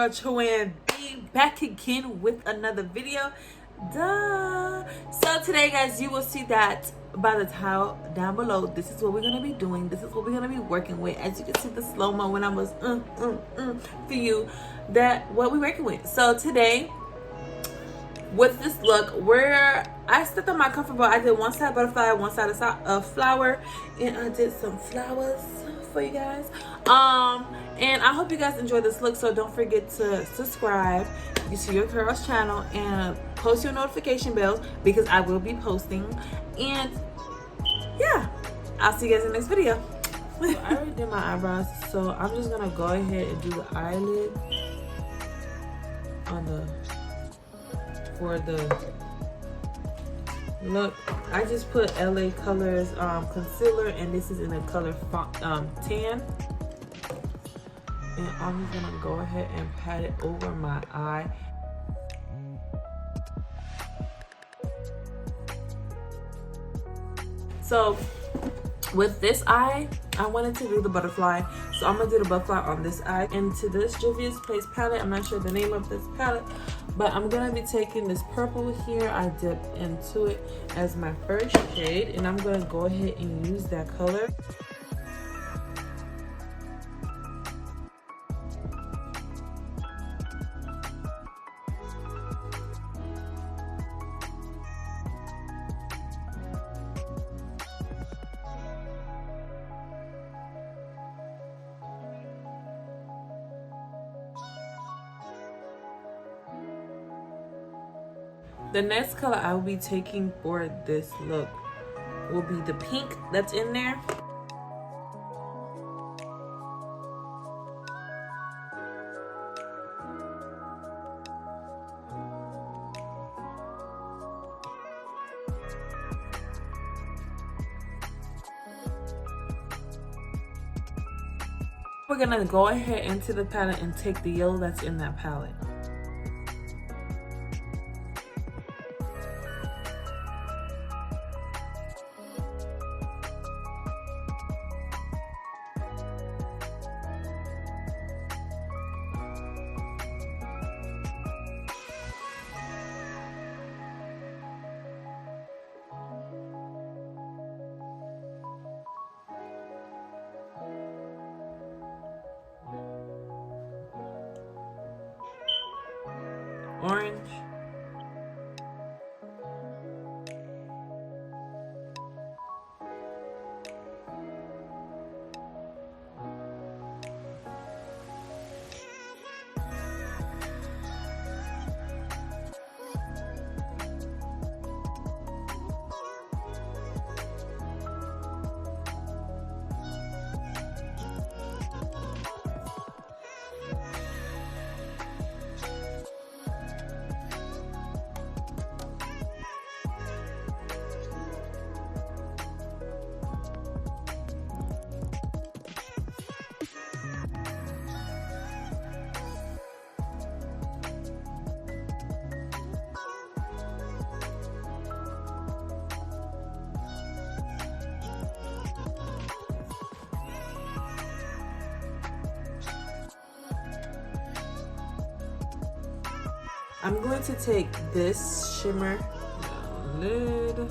girl Joanne B, back again with another video. Duh. So today, guys, you will see that by the title down below. This is what we're gonna be doing. This is what we're gonna be working with. As you can see, the slow mo when I was for you, that what we're working with. So today, with this look, where I stepped on my comfortable, I did one side butterfly, one side of flower, and I did some flowers for you guys. And I hope you guys enjoy this look. So don't forget to subscribe to your girl's channel and post your notification bells because I will be posting. And yeah, I'll see you guys in the next video. So I already did my eyebrows, so I'm just gonna go ahead and do the eyelid on the for the look. I just put LA Colors concealer, and this is in the color tan. And I'm just gonna go ahead and pat it over my eye. So with this eye, I wanted to do the butterfly, so I'm gonna do the butterfly on this eye. And to this Juvia's Place palette, I'm not sure the name of this palette, but I'm gonna be taking this purple here. I dipped into it as my first shade, and I'm gonna go ahead and use that color. The next color I will be taking for this look will be the pink that's in there. We're gonna go ahead into the palette and take the yellow that's in that palette. Orange. I'm going to take this shimmer lid.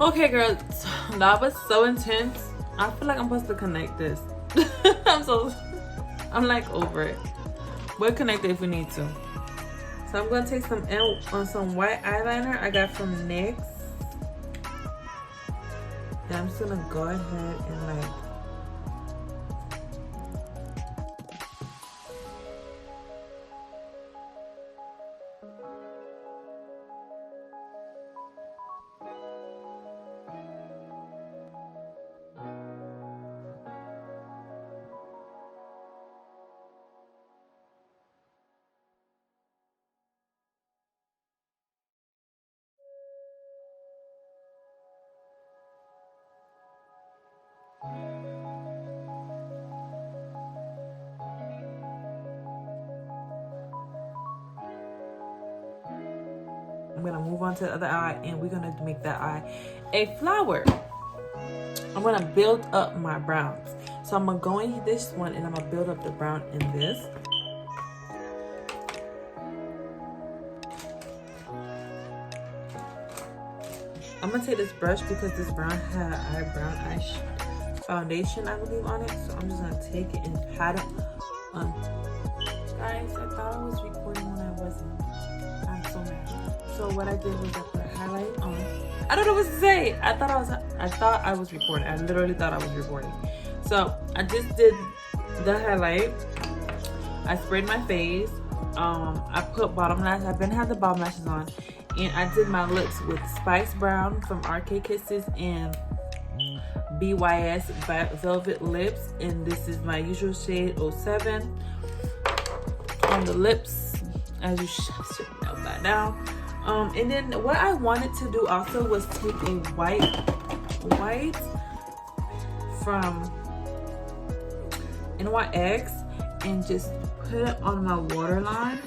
Okay, girls, that was so intense. I feel like I'm supposed to connect this. I'm like over it. We'll connect it if we need to. So I'm gonna take some white eyeliner I got from NYX. And I'm just gonna go ahead and like I'm gonna move on to the other eye, and we're gonna make that eye a flower. I'm gonna build up my browns. So I'm gonna go in this one and I'm gonna build up the brown in this. I'm gonna take this brush because this brown had brown eye foundation, I believe, on it. So I'm just gonna take it and pat it on. Guys, I thought I was recording when I wasn't. I'm so mad. So what I did was I put a highlight on. I don't know what to say. I thought I was recording. I literally thought I was recording. So I just did the highlight. I sprayed my face. I put bottom lashes. I've been had the bottom lashes on, and I did my lips with Spice Brown from RK Kisses and BYS Velvet Lips, and this is my usual shade 07 on the lips, as you should know by now. And then what I wanted to do also was take a white from NYX and just put it on my waterline.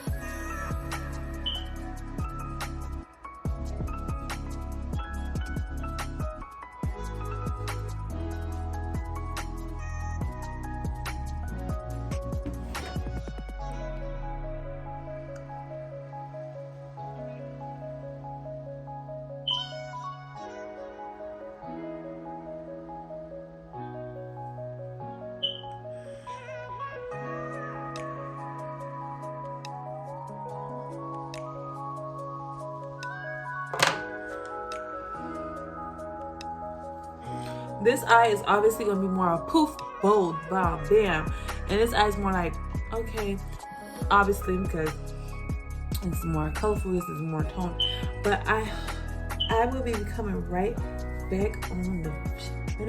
This eye is obviously gonna be more of poof, bold, bam, bam. And this eye is more like, okay, obviously because it's more colorful, this is more tone. But I will be coming right back on the,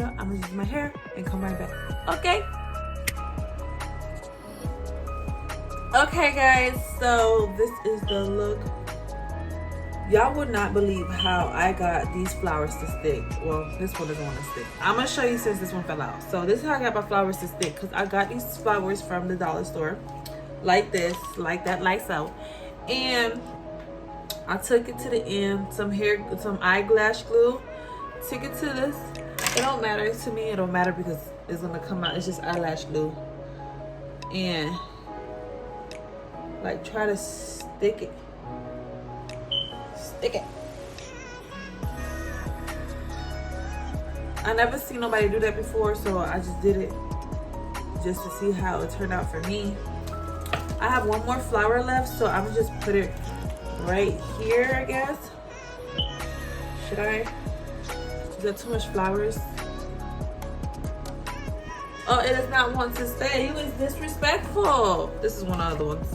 I'm gonna use my hair and come right back. Okay. Okay guys, so this is the look. Y'all would not believe how I got these flowers to stick. Well, this one doesn't want to stick. I'm going to show you since this one fell out. So this is how I got my flowers to stick, because I got these flowers from the dollar store. Like this, like that lights out. And I took it to the end, some eyelash glue. Took it to this. It don't matter to me. It don't matter because it's going to come out. It's just eyelash glue. And like try to stick it. Stick it. I never seen nobody do that before, so I just did it just to see how it turned out for me. I have one more flower left, so I'm gonna just put it right here, I guess. Should I? Is that too much flowers? Oh, it does not want to stay. He was disrespectful. This is one of the other ones.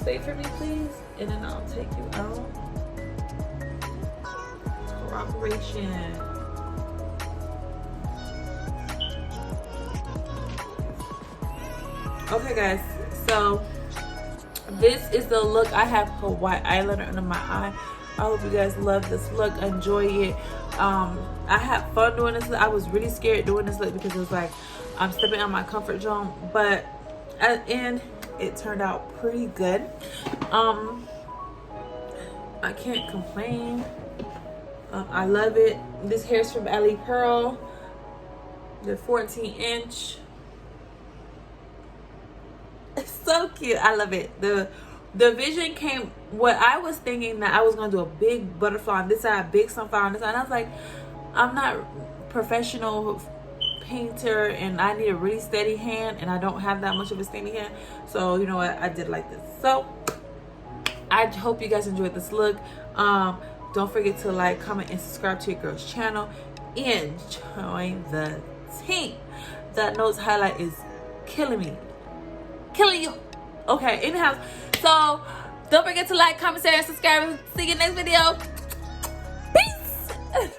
Stay for me, please, and then I'll take you out. Cooperation. Okay, guys, so this is the look. I have a white eyeliner under my eye. I hope you guys love this look, enjoy it. I had fun doing this look. I was really scared doing this look because it was like I'm stepping out my comfort zone, but at the end it turned out pretty good. I can't complain. I love it. This hair is from Ali Pearl, the 14-inch. It's so cute. I love it. The the vision came, what I was thinking that I was going to do a big butterfly on this side, big sunflower on this side. And I was like, I'm not professional painter and I need a really steady hand, and I don't have that much of a steady hand. So you know what, I did like this. So I hope you guys enjoyed this look. Don't forget to like, comment, and subscribe to your girl's channel, and join the team. That nose highlight is killing me, killing you. Okay, anyhow, so don't forget to like, comment, share, and subscribe. See you next video. Peace.